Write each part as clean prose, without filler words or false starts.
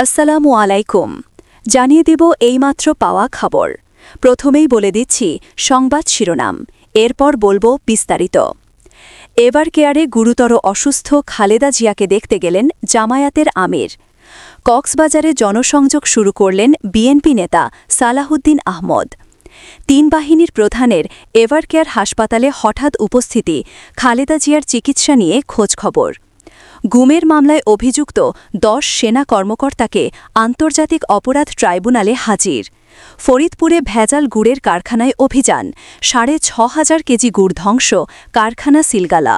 আসসালামু আলাইকুম। জানিয়ে দেব এইমাত্র পাওয়া খবর। প্রথমেই বলে দিচ্ছি সংবাদ শিরোনাম, এরপর বলবো বিস্তারিত। এভার কেয়ারে গুরুতর অসুস্থ খালেদা জিয়াকে দেখতে গেলেন জামায়াতের আমির। কক্সবাজারে জনসংযোগ শুরু করলেন বিএনপি নেতা সালাহুদ্দিন আহমদ। তিন বাহিনীর প্রধানের এভার কেয়ার হাসপাতালে হঠাৎ উপস্থিতি, খালেদা জিয়ার চিকিৎসা নিয়ে খোঁজখবর। গুমের মামলায় অভিযুক্ত ১০ সেনা কর্মকর্তাকে আন্তর্জাতিক অপরাধ ট্রাইব্যুনালে হাজির। ফরিদপুরে ভেজাল গুড়ের কারখানায় অভিযান, ৬,৫০০ কেজি গুড় ধ্বংস, কারখানা সিলগালা।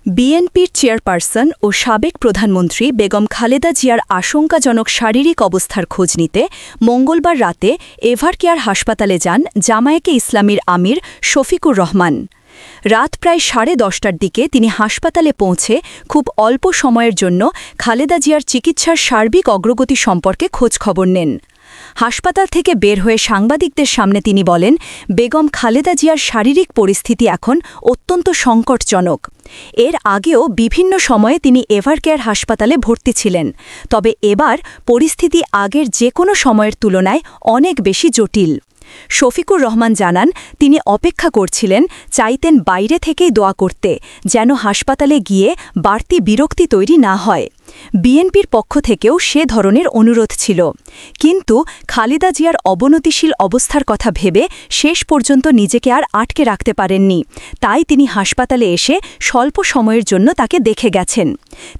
বিএনপির চেয়ারপারসন ও সাবেক প্রধানমন্ত্রী বেগম খালেদা জিয়ার আশঙ্কাজনক শারীরিক অবস্থার খোঁজ নিতে মঙ্গলবার রাতে এভার কেয়ার হাসপাতালে যান জামায়াতে ইসলামীর আমির শফিকুর রহমান। রাত প্রায় 10:30টার দিকে তিনি হাসপাতালে পৌঁছে খুব অল্প সময়ের জন্য খালেদা জিয়ার চিকিৎসার সার্বিক অগ্রগতি সম্পর্কে খোঁজখবর নেন। হাসপাতাল থেকে বের হয়ে সাংবাদিকদের সামনে তিনি বলেন, বেগম খালেদা জিয়ার শারীরিক পরিস্থিতি এখন অত্যন্ত সংকটজনক। এর আগেও বিভিন্ন সময়ে তিনি এভার কেয়ার হাসপাতালে ভর্তি ছিলেন, তবে এবার পরিস্থিতি আগের যে কোনো সময়ের তুলনায় অনেক বেশি জটিল। শফিকুর রহমান জানান, তিনি অপেক্ষা করছিলেন, চাইতেন বাইরে থেকেই দোয়া করতে, যেন হাসপাতালে গিয়ে বাড়তি বিরক্তি তৈরি না হয়। বিএনপির পক্ষ থেকেও সে ধরনের অনুরোধ ছিল, কিন্তু খালেদা জিয়ার অবনতিশীল অবস্থার কথা ভেবে শেষ পর্যন্ত নিজেকে আর আটকে রাখতে পারেননি। তাই তিনি হাসপাতালে এসে স্বল্প সময়ের জন্য তাকে দেখে গেছেন।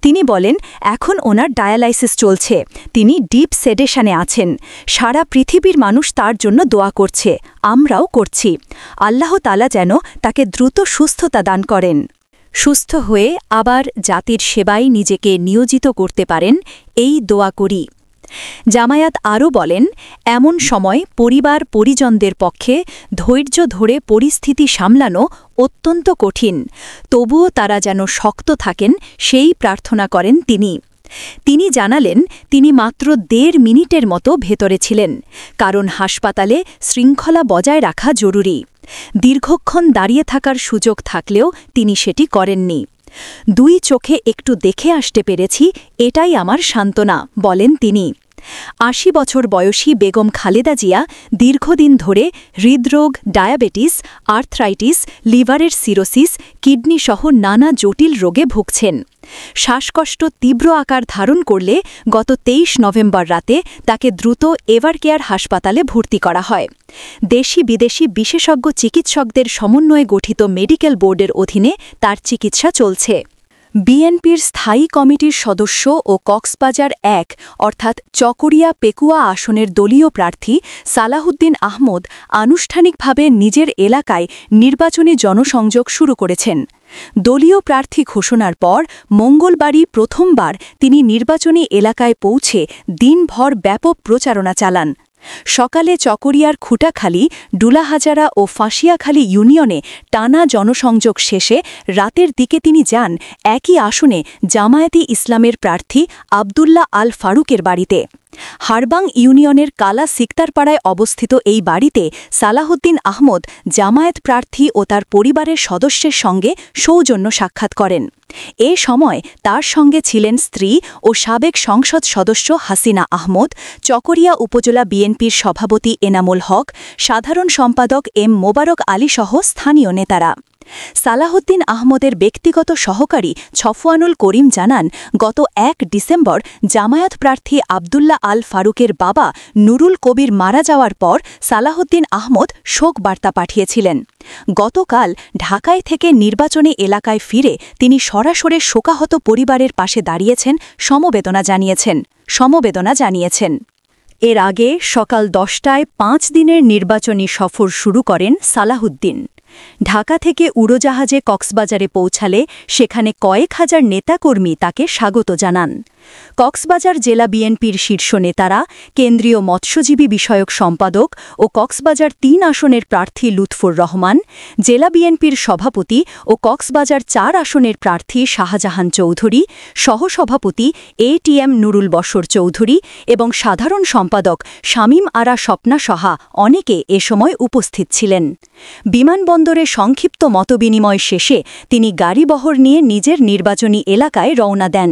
তিনি বলেন, এখন ওনার ডায়ালাইসিস চলছে, তিনি ডিপ সেডেশনে আছেন। সারা পৃথিবীর মানুষ তার জন্য দোয়া করছে, আমরাও করছি। আল্লাহ তাআলা যেন তাকে দ্রুত সুস্থতা দান করেন। সুস্থ হয়ে আবার জাতির সেবায় নিজেকে নিয়োজিত করতে পারেন, এই দোয়া করি। জামায়াত আরও বলেন, এমন সময় পরিবার পরিজনদের পক্ষে ধৈর্য ধরে পরিস্থিতি সামলানো অত্যন্ত কঠিন, তবুও তারা যেন শক্ত থাকেন সেই প্রার্থনা করেন তিনি। তিনি জানালেন, তিনি মাত্র ১.৫ মিনিটের মতো ভেতরে ছিলেন, কারণ হাসপাতালে শৃঙ্খলা বজায় রাখা জরুরি। দীর্ঘক্ষণ দাঁড়িয়ে থাকার সুযোগ থাকলেও তিনি সেটি করেননি। ২ চোখে একটু দেখে আসতে পেরেছি, এটাই আমার সান্ত্বনা, বলেন তিনি। ৮০ বছর বয়সী বেগম খালেদা জিয়া দীর্ঘদিন ধরে হৃদরোগ, ডায়াবেটিস, আর্থ্রাইটিস, লিভারের সিরোসিস, কিডনিসহ নানা জটিল রোগে ভুগছেন। শ্বাসকষ্ট তীব্র আকার ধারণ করলে গত ২৩ নভেম্বর রাতে তাকে দ্রুত এভার কেয়ার হাসপাতালে ভর্তি করা হয়। দেশি বিদেশি বিশেষজ্ঞ চিকিৎসকদের সমন্বয়ে গঠিত মেডিকেল বোর্ডের অধীনে তার চিকিৎসা চলছে। বিএনপির স্থায়ী কমিটির সদস্য ও কক্সবাজার ১ অর্থাৎ চকরিয়া পেকুয়া আসনের দলীয় প্রার্থী সালাহুদ্দিন আহমদ আনুষ্ঠানিকভাবে নিজের এলাকায় নির্বাচনী জনসংযোগ শুরু করেছেন। দলীয় প্রার্থী ঘোষণার পর মঙ্গলবারই প্রথমবার তিনি নির্বাচনী এলাকায় পৌঁছে দিনভর ব্যাপক প্রচারণা চালান। সকালে চকরিয়ার খুঁটাখালী, ডুলাহাজারা ও ফাঁসিয়াখালী ইউনিয়নে টানা জনসংযোগ শেষে রাতের দিকে তিনি যান একই আসনে জামায়াতে ইসলামের প্রার্থী আবদুল্লাহ আল ফারুকের বাড়িতে। হারবাং ইউনিয়নের কালা সিকতারপাড়ায় অবস্থিত এই বাড়িতে সালাহুদ্দিন আহমদ জামায়াত প্রার্থী ও তার পরিবারের সদস্যের সঙ্গে সৌজন্য সাক্ষাৎ করেন। এ সময় তার সঙ্গে ছিলেন স্ত্রী ও সাবেক সংসদ সদস্য হাসিনা আহমদ, চকরিয়া উপজেলা বিএনপির সভাপতি এনামুল হক, সাধারণ সম্পাদক এম মোবারক আলী সহ স্থানীয় নেতারা। সালাহুদ্দিন আহমদের ব্যক্তিগত সহকারী ছফওয়ানুল করিম জানান, গত ১ ডিসেম্বর জামায়াত প্রার্থী আবদুল্লাহ আল ফারুকের বাবা নুরুল কবির মারা যাওয়ার পর সালাহুদ্দিন আহমদ শোক বার্তা পাঠিয়েছিলেন। গতকাল ঢাকায় থেকে নির্বাচনী এলাকায় ফিরে তিনি সরাসরি শোকাহত পরিবারের পাশে দাঁড়িয়েছেন, সমবেদনা জানিয়েছেন। এর আগে সকাল ১০টায় ৫ দিনের নির্বাচনী সফর শুরু করেন সালাহুদ্দিন। ঢাকা থেকে উড়োজাহাজে কক্সবাজারে পৌঁছালে সেখানে কয়েক হাজার নেতাকর্মী তাকে স্বাগত জানান। কক্সবাজার জেলা বিএনপির শীর্ষ নেতারা, কেন্দ্রীয় মৎস্যজীবী বিষয়ক সম্পাদক ও কক্সবাজার ৩ আসনের প্রার্থী লুৎফুর রহমান, জেলা বিএনপির সভাপতি ও কক্সবাজার ৪ আসনের প্রার্থী শাহজাহান চৌধুরী, সহসভাপতি এটিএম নুরুল বশর চৌধুরী এবং সাধারণ সম্পাদক শামীম আরা স্বপ্না সাহা অনেকে এ সময় উপস্থিত ছিলেন। বিমানবন্দর বিমানবন্দরে সংক্ষিপ্ত মতবিনিময় শেষে তিনি গাড়িবহর নিয়ে নিজের নির্বাচনী এলাকায় রওনা দেন।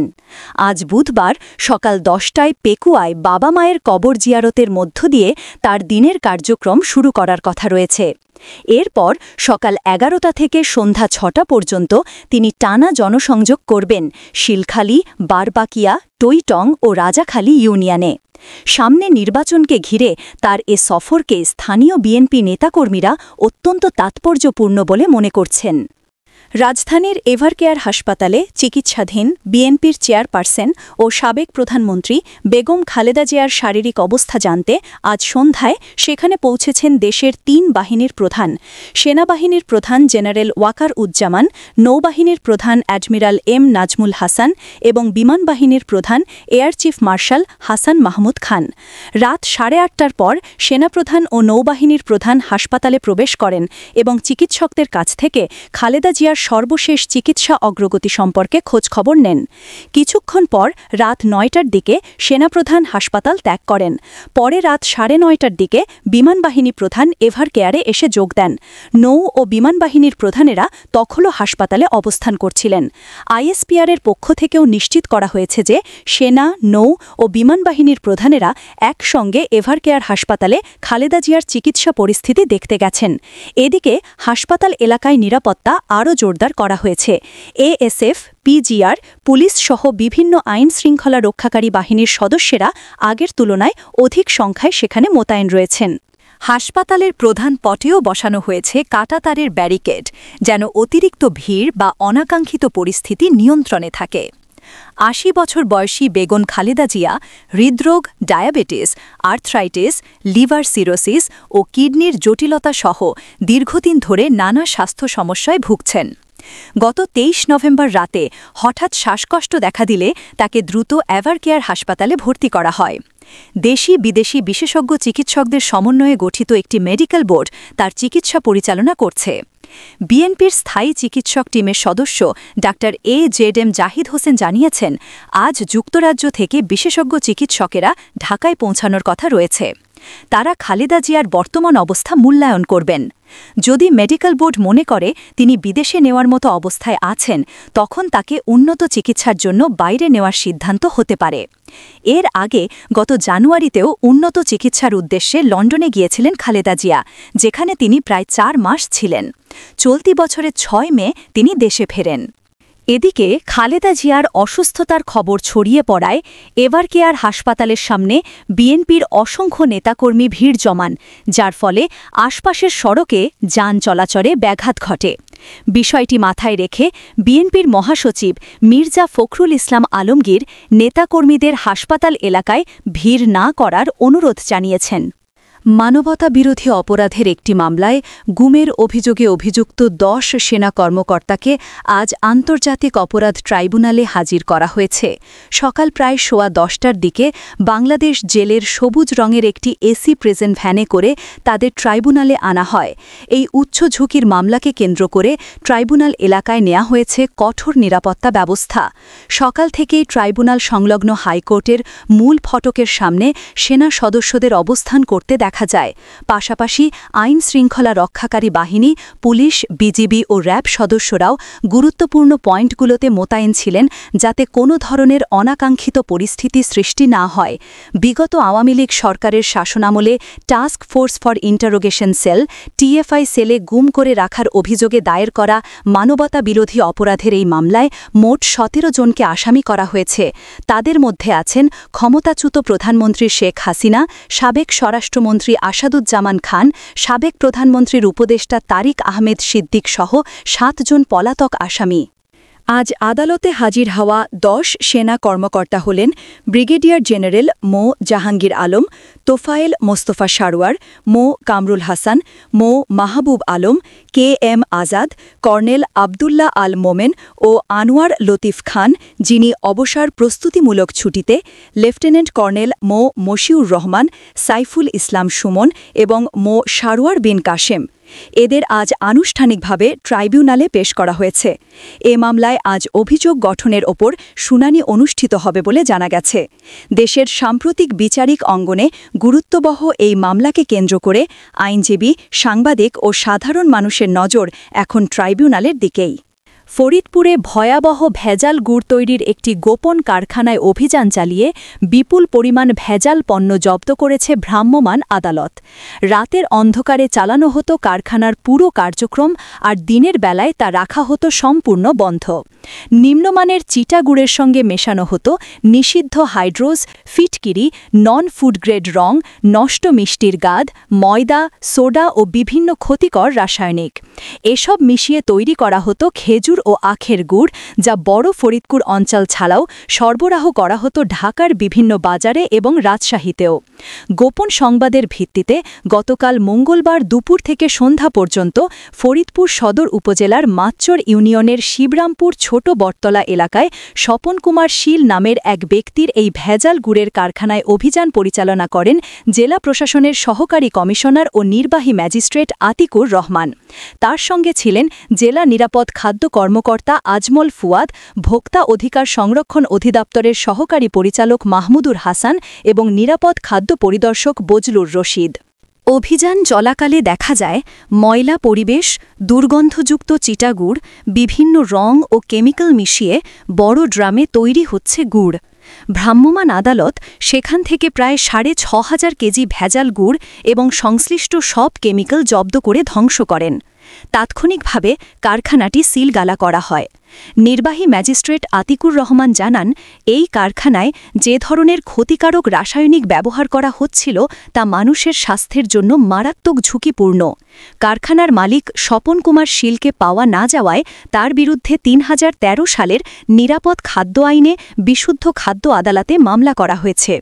আজ বুধবার সকাল 10টায় পেকুয়ায় বাবা মায়ের কবর জিয়ারতের মধ্য দিয়ে তার দিনের কার্যক্রম শুরু করার কথা রয়েছে। এরপর সকাল 11টা থেকে সন্ধ্যা 6টা পর্যন্ত তিনি টানা জনসংযোগ করবেন শিলখালী, বারবাকিয়া, টইটং ও রাজাখালী ইউনিয়নে। সামনে নির্বাচনকে ঘিরে তার এ সফরকে স্থানীয় বিএনপি নেতাকর্মীরা অত্যন্ত তাৎপর্যপূর্ণ বলে মনে করছেন। রাজধানীর এভারকেয়ার হাসপাতালে চিকিৎসাধীন বিএনপির চেয়ারপারসন ও সাবেক প্রধানমন্ত্রী বেগম খালেদা জিয়ার শারীরিক অবস্থা জানতে আজ সন্ধ্যায় সেখানে পৌঁছেছেন দেশের 3 বাহিনীর প্রধান, সেনাবাহিনীর প্রধান জেনারেল ওয়াকার উজ্জামান, নৌবাহিনীর প্রধান অ্যাডমিরাল এম নাজমুল হাসান এবং বিমান বাহিনীর প্রধান air chief marshal Hasan Mahmud Khan. রাত 8:30টার পর সেনাপ্রধান ও নৌবাহিনীর প্রধান হাসপাতালে প্রবেশ করেন এবং চিকিৎসকদের কাছ থেকে খালেদা জিয়ার সর্বশেষ চিকিৎসা অগ্রগতি সম্পর্কে খোঁজখবর নেন। কিছুক্ষণ পর রাত 9টার দিকে সেনাপ্রধান হাসপাতাল ত্যাগ করেন। পরে রাত 9:30টার দিকে বিমানবাহিনী প্রধান এভারকেয়ারে এসে যোগ দেন। নৌ ও বিমানবাহিনীর প্রধানেরা তখনও হাসপাতালে অবস্থান করছিলেন। আইএসপিআরের পক্ষ থেকেও নিশ্চিত করা হয়েছে যে সেনা, নৌ ও বিমানবাহিনীর প্রধানেরা একসঙ্গে এভারকেয়ার হাসপাতালে খালেদা জিয়ার চিকিৎসা পরিস্থিতি দেখতে গেছেন। এদিকে হাসপাতাল এলাকায় নিরাপত্তা আরও জোরদার করা হয়েছে। এএসএফ, পিজিআর, পুলিশ সহ বিভিন্ন আইন শৃঙ্খলা রক্ষাকারী বাহিনীর সদস্যরা আগের তুলনায় অধিক সংখ্যায় সেখানে মোতায়েন রয়েছেন। হাসপাতালের প্রধান পটেও বসানো হয়েছে কাঁটাতারের ব্যারিকেড, যেন অতিরিক্ত ভিড় বা অনাকাঙ্ক্ষিত পরিস্থিতি নিয়ন্ত্রণে থাকে। 80 বছর বয়সী বেগম খালেদা জিয়া হৃদরোগ, ডায়াবেটিস, আর্থ্রাইটিস, লিভার সিরোসিস ও কিডনির জটিলতা সহ দীর্ঘদিন ধরে নানা স্বাস্থ্য সমস্যায় ভুগছেন। গত 23 নভেম্বর রাতে হঠাৎ শ্বাসকষ্ট দেখা দিলে তাকে দ্রুত এভারকেয়ার হাসপাতালে ভর্তি করা হয়। দেশি বিদেশি বিশেষজ্ঞ চিকিৎসকদের সমন্বয়ে গঠিত একটি মেডিকেল বোর্ড তার চিকিৎসা পরিচালনা করছে। বিএনপির স্থায়ী চিকিৎসক টিমের সদস্য ডাক্তার এজেডএম জাহিদ হোসেন জানিয়েছেন, আজ যুক্তরাজ্য থেকে বিশেষজ্ঞ চিকিৎসকেরা ঢাকায় পৌঁছানোর কথা রয়েছে। তারা খালেদা জিয়ার বর্তমান অবস্থা মূল্যায়ন করবেন। যদি মেডিকেল বোর্ড মনে করে তিনি বিদেশে নেওয়ার মতো অবস্থায় আছেন, তখন তাকে উন্নত চিকিৎসার জন্য বাইরে নেওয়ার সিদ্ধান্ত হতে পারে। এর আগে গত জানুয়ারিতেও উন্নত চিকিৎসার উদ্দেশ্যে লন্ডনে গিয়েছিলেন খালেদা জিয়া, যেখানে তিনি প্রায় 4 মাস ছিলেন। চলতি বছরের 6 মে তিনি দেশে ফেরেন। এদিকে খালেদা জিয়ার অসুস্থতার খবর ছড়িয়ে পড়ায় এভারকেয়ার হাসপাতালের সামনে বিএনপির অসংখ্য নেতাকর্মী ভিড় জমান, যার ফলে আশপাশের সড়কে যান চলাচলে ব্যাঘাত ঘটে। বিষয়টি মাথায় রেখে বিএনপির মহাসচিব মির্জা ফখরুল ইসলাম আলমগীর নেতাকর্মীদের হাসপাতাল এলাকায় ভিড় না করার অনুরোধ জানিয়েছেন। মানবতাবিরোধী অপরাধের একটি মামলায় গুমের অভিযোগে অভিযুক্ত 10 সেনা কর্মকর্তাকে আজ আন্তর্জাতিক অপরাধ ট্রাইব্যুনালে হাজির করা হয়েছে। সকাল প্রায় 10:15টার দিকে বাংলাদেশ জেলের সবুজ রঙের একটি এসি প্রেজেন্ট ভ্যানে করে তাদের ট্রাইব্যুনালে আনা হয়। এই উচ্চ ঝুঁকির মামলাকে কেন্দ্র করে ট্রাইব্যুনাল এলাকায় নেওয়া হয়েছে কঠোর নিরাপত্তা ব্যবস্থা। সকাল থেকেই ট্রাইব্যুনাল সংলগ্ন হাইকোর্টের মূল ফটকের সামনে সেনা সদস্যদের অবস্থান করতে দেখা যায়। পাশাপাশি আইন শৃঙ্খলা রক্ষাকারী বাহিনী, পুলিশ, বিজিবি ও র্যাব সদস্যরাও গুরুত্বপূর্ণ পয়েন্টগুলোতে মোতায়েন ছিলেন, যাতে কোনো ধরনের অনাকাঙ্ক্ষিত পরিস্থিতি সৃষ্টি না হয়। বিগত আওয়ামী লীগ সরকারের শাসনামলে task force for interrogation sell TFI সেলে গুম করে রাখার অভিযোগে দায়ের করা মানবতা বিরোধী অপরাধের এই মামলায় মোট 17 জনকে আসামি করা হয়েছে। তাদের মধ্যে আছেন ক্ষমতাচ্যুত প্রধানমন্ত্রী শেখ হাসিনা, সাবেক স্বরাষ্ট্রমন্ত্রী আসাদুজ্জামান খান, সাবেক প্রধানমন্ত্রীর উপদেষ্টা তারিক আহমেদ সিদ্দিক সহ 7 জন পলাতক আসামি। আজ আদালতে হাজির হওয়া 10 সেনা কর্মকর্তা হলেন ব্রিগেডিয়ার জেনারেল মো জাহাঙ্গীর আলম, তোফায়েল মোস্তফা সারোয়ার, মো কামরুল হাসান, মো মাহবুব আলম, KM আজাদ, কর্নেল আবদুল্লাহ আল মোমেন ও আনোয়ার লতিফ খান, যিনি অবসর প্রস্তুতিমূলক ছুটিতে, লেফটেন্যান্ট কর্নেল মো মশিউর রহমান, সাইফুল ইসলাম সুমন এবং মো সারোয়ার বিন কাশেম। এদের আজ আনুষ্ঠানিকভাবে ট্রাইব্যুনালে পেশ করা হয়েছে। এ মামলায় আজ অভিযোগ গঠনের ওপর শুনানি অনুষ্ঠিত হবে বলে জানা গেছে। দেশের সাম্প্রতিক বিচারিক অঙ্গনে গুরুত্ববহ এই মামলাকে কেন্দ্র করে আইনজীবী, সাংবাদিক ও সাধারণ মানুষের নজর এখন ট্রাইব্যুনালের দিকেই। ফরিদপুরে ভয়াবহ ভেজাল গুড় তৈরির একটি গোপন কারখানায় অভিযান চালিয়ে বিপুল পরিমাণ ভেজাল পণ্য জব্দ করেছে ভ্রাম্যমাণ আদালত। রাতের অন্ধকারে চালানো হতো কারখানার পুরো কার্যক্রম, আর দিনের বেলায় তা রাখা হতো সম্পূর্ণ বন্ধ। নিম্নমানের চিটা গুড়ের সঙ্গে মেশানো হতো নিষিদ্ধ হাইড্রোজ, ফিটকিরি, নন ফুড গ্রেড রং, নষ্ট মিষ্টির গাদ, ময়দা, সোডা ও বিভিন্ন ক্ষতিকর রাসায়নিক। এসব মিশিয়ে তৈরি করা হতো খেজুর ও আখের গুড়, যা বড় ফরিদপুর অঞ্চল ছাড়াও সরবরাহ করা হতো ঢাকার বিভিন্ন বাজারে এবং রাজশাহীতেও। গোপন সংবাদের ভিত্তিতে গতকাল মঙ্গলবার দুপুর থেকে সন্ধ্যা পর্যন্ত ফরিদপুর সদর উপজেলার মাচ্চর ইউনিয়নের শিবরামপুর ছোট বটতলা এলাকায় স্বপন কুমার শীল নামের এক ব্যক্তির এই ভেজাল গুড়ের কারখানায় অভিযান পরিচালনা করেন জেলা প্রশাসনের সহকারী কমিশনার ও নির্বাহী ম্যাজিস্ট্রেট আতিকুর রহমান। তার সঙ্গে ছিলেন জেলা নিরাপদ খাদ্য কর্মকর্তা আজমল ফুয়াদ, ভোক্তা অধিকার সংরক্ষণ অধিদপ্তরের সহকারী পরিচালক মাহমুদুর হাসান এবং নিরাপদ খাদ্য পরিদর্শক বজলুর রশিদ। অভিযান চলাকালে দেখা যায় ময়লা পরিবেশ, দুর্গন্ধযুক্ত চিটাগুড়, বিভিন্ন রং ও কেমিক্যাল মিশিয়ে বড় ড্রামে তৈরি হচ্ছে গুড়। ভ্রাম্যমাণ আদালত সেখান থেকে প্রায় ৬,৫০০ কেজি ভেজাল গুড় এবং সংশ্লিষ্ট সব কেমিক্যাল জব্দ করে ধ্বংস করেন। তাৎক্ষণিকভাবে কারখানাটি সিলগালা করা হয়। নির্বাহী ম্যাজিস্ট্রেট আতিকুর রহমান জানান, এই কারখানায় যে ধরনের ক্ষতিকারক রাসায়নিক ব্যবহার করা হচ্ছিল তা মানুষের স্বাস্থ্যের জন্য মারাত্মক ঝুঁকিপূর্ণ। কারখানার মালিক স্বপন কুমার শীলকে পাওয়া না যাওয়ায় তার বিরুদ্ধে ৩০১৩ সালের নিরাপদ খাদ্য আইনে বিশুদ্ধ খাদ্য আদালতে মামলা করা হয়েছে।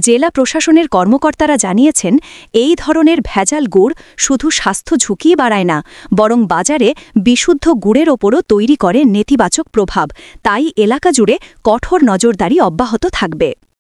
জেলা প্রশাসনের কর্মকর্তারা জানিয়েছেন, এই ধরনের ভেজাল গুড় শুধু স্বাস্থ্য ঝুঁকিই বাড়ায় না, বরং বাজারে বিশুদ্ধ গুড়ের ওপরও তৈরি করে নেতিবাচক প্রভাব। তাই এলাকা জুড়ে কঠোর নজরদারি অব্যাহত থাকবে।